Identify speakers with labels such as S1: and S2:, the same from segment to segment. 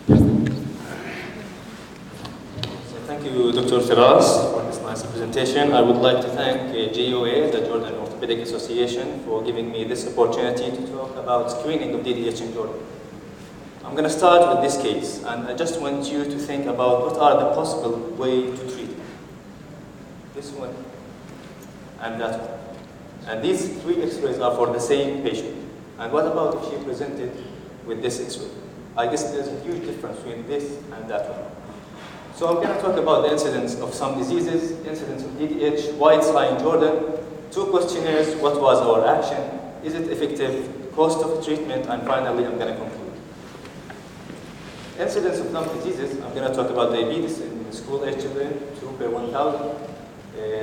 S1: Thank you, Dr. Firas, for this nice presentation. I would like to thank JOA, the Jordan Orthopedic Association, for giving me this opportunity to talk about screening of DDH in Jordan. I'm going to start with this case, and I just want you to think about what are the possible ways to treat it. This one and that one. And these three x-rays are for the same patient. And what about if she presented with this x-ray? I guess there's a huge difference between this and that one. So I'm going to talk about the incidence of some diseases, incidence of DDH, why it's high in Jordan, 2 questionnaires, what was our action, is it effective, cost of treatment, and finally I'm going to conclude. Incidence of some diseases, I'm going to talk about diabetes in school-age children, 2 per 1,000,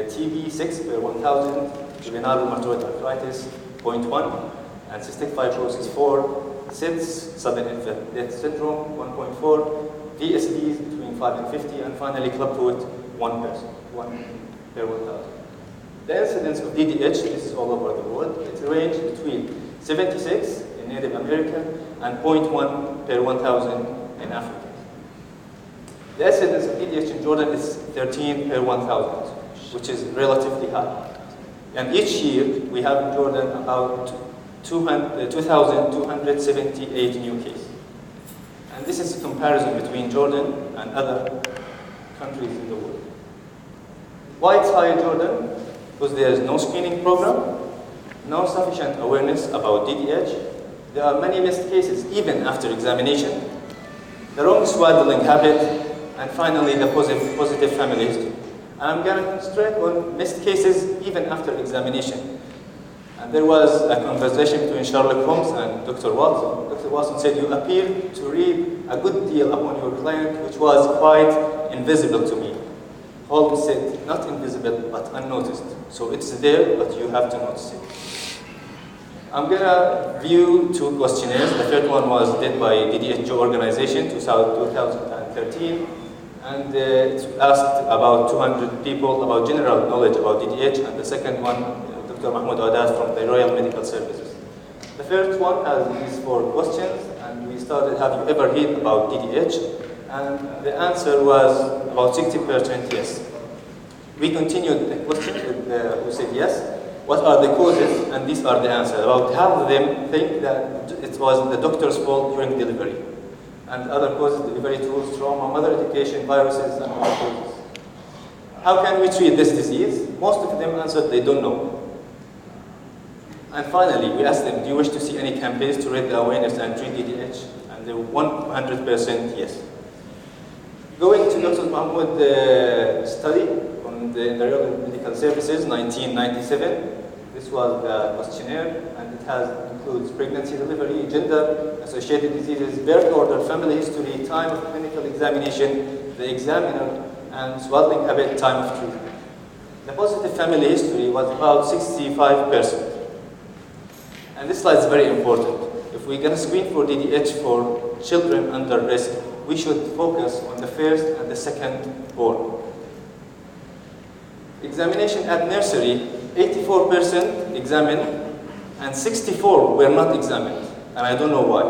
S1: TB, 6 per 1,000, juvenile rheumatoid arthritis, 0.1, and cystic fibrosis, 4, SIDS, sudden infant death syndrome, 1.4, VSDs between 5 and 50, and finally clubfoot, 1 person, 1 per 1,000. The incidence of DDH, this is all over the world, it ranges between 76 in Native American and 0.1 per 1,000 in Africa. The incidence of DDH in Jordan is 13 per 1,000, which is relatively high. And each year, we have in Jordan about 2,278 new cases. And this is a comparison between Jordan and other countries in the world. Why it's high in Jordan? Because there is no screening program, no sufficient awareness about DDH. There are many missed cases even after examination, the wrong swaddling habit, and finally the positive family history. And I'm going to concentrate on missed cases even after examination. And there was a conversation between Sherlock Holmes and Dr. Watson. Dr. Watson said, you appear to read a good deal upon your client, which was quite invisible to me. Holmes said, not invisible, but unnoticed. So it's there, but you have to notice it. I'm going to view 2 questionnaires. The first one was done by DDH-Jo Organization, 2013. And it asked about 200 people about general knowledge about DDH. And the second one, Dr. Osama Odat from the Royal Medical Services. The first one has these 4 questions. And we started, have you ever heard about DDH? And the answer was about 60% yes. We continued the question with who said yes. What are the causes? And these are the answers. About half of them think that it was the doctor's fault during delivery. And other causes, delivery tools, trauma, mother education, viruses, and other causes. How can we treat this disease? Most of them answered they don't know. And finally, we asked them, do you wish to see any campaigns to raise the awareness and treat DDH? And they were 100% yes. Going to Dr. Mahmoud's study on the Royal Medical Services, 1997. This was the questionnaire, and it includes pregnancy, delivery, gender, associated diseases, birth order, family history, time of clinical examination, the examiner, and swaddling habit, time of treatment. The positive family history was about 65%. And this slide is very important. If we're going to screen for DDH for children under risk, we should focus on the first and the second born. Examination at nursery, 84% examined, and 64 were not examined, and I don't know why.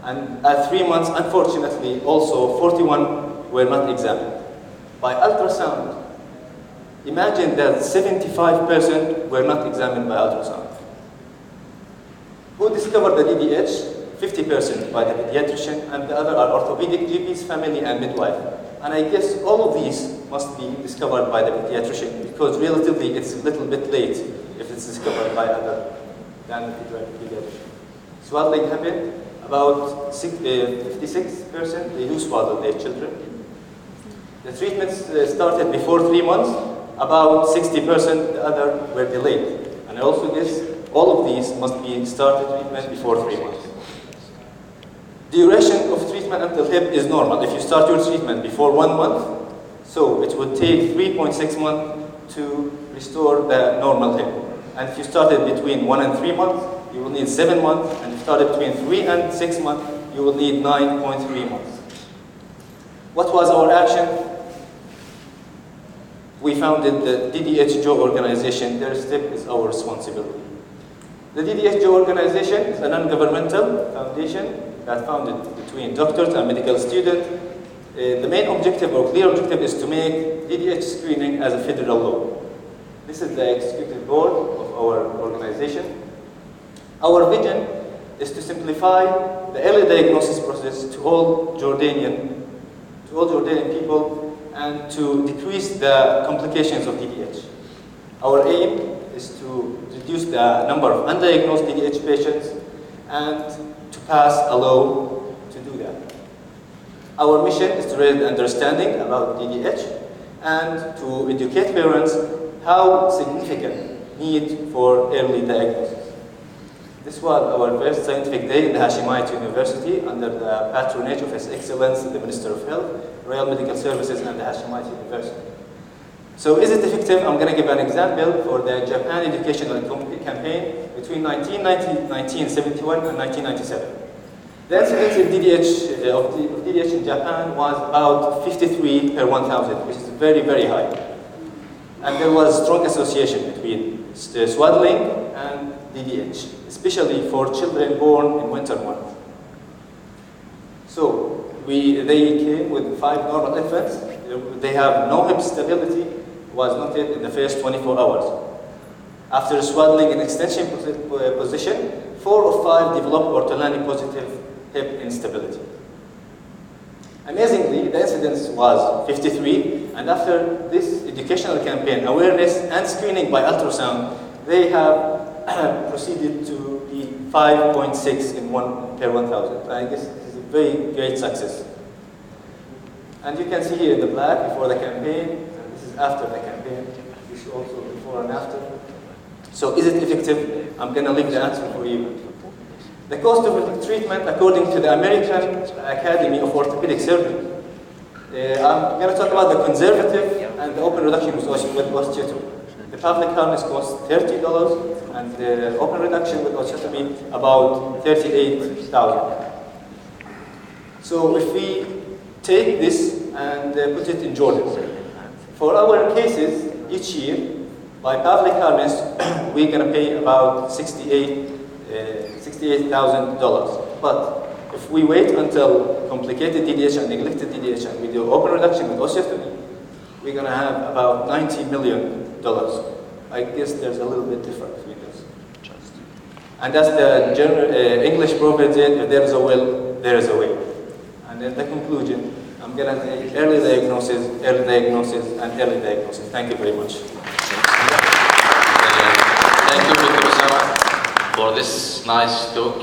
S1: And at 3 months, unfortunately, also 41 were not examined. By ultrasound, imagine that 75% were not examined by ultrasound. Who discovered the DDH? 50% by the pediatrician, and the other are orthopedic GPs, family, and midwife. And I guess all of these must be discovered by the pediatrician, because relatively it's a little bit late if it's discovered by other than the pediatrician. Swaddling habit, about 56% they do swaddle their children. The treatments started before 3 months, about 60% the other were delayed. And I also guess all of these must be started treatment before 3 months. Duration of treatment until hip is normal. If you start your treatment before 1 month, so it would take 3.6 months to restore the normal hip. And if you started between 1 and 3 months, you will need 7 months. And if you started between 3 and 6 months, you will need 9.3 months. What was our action? We founded the DDH-Jo Organization. Their step is our responsibility. The DDH-Jo Organization is a non-governmental foundation that founded in between doctors and medical students. The main objective or clear objective is to make DDH screening as a federal law. This is the executive board of our organization. Our vision is to simplify the early diagnosis process to all Jordanian people and to decrease the complications of DDH. Our aim is to reduce the number of undiagnosed DDH patients and to pass a law to do that. Our mission is to raise understanding about DDH and to educate parents how significant need for early diagnosis. This was our first scientific day in the Hashemite University under the patronage of His Excellency, the Minister of Health, Royal Medical Services, and the Hashemite University. So is it effective? I'm going to give an example for the Japan educational campaign between 1971 and 1997. The incidence of DDH in Japan was about 53 per 1,000, which is very, very high. And there was strong association between swaddling and DDH, especially for children born in winter months. So they came with 5 normal infants. They have no hip stability, was noted in the first 24 hours. After swaddling in extension position, 4 of 5 developed ortholani positive hip instability. Amazingly, the incidence was 53, and after this educational campaign, awareness and screening by ultrasound, they have proceeded to be 5.6 in 1 per 1,000. I guess this is a very great success. And you can see here in the black before the campaign, and this is after the campaign. This is also before and after. So is it effective? I'm going to leave the answer for you. The cost of treatment according to the American Academy of Orthopedic Surgery. I'm going to talk about the conservative and the open reduction with osteotomy. The pelvic harness costs $30 and the open reduction with osteotomy about $38,000. So if we take this and put it in Jordan, for our cases each year, by pelvic harness, we're going to pay about $68,000. But if we wait until complicated DDH and neglected DDH and we do open reduction with osteotomy, we're going to have about $90 million. I guess there's a little bit difference between those. And as the English proverb said, if there is a will, there is a way. And in the conclusion, I'm going to say early diagnosis, and early diagnosis. Thank you very much.
S2: Thank you, Dr. Osama, for this nice talk.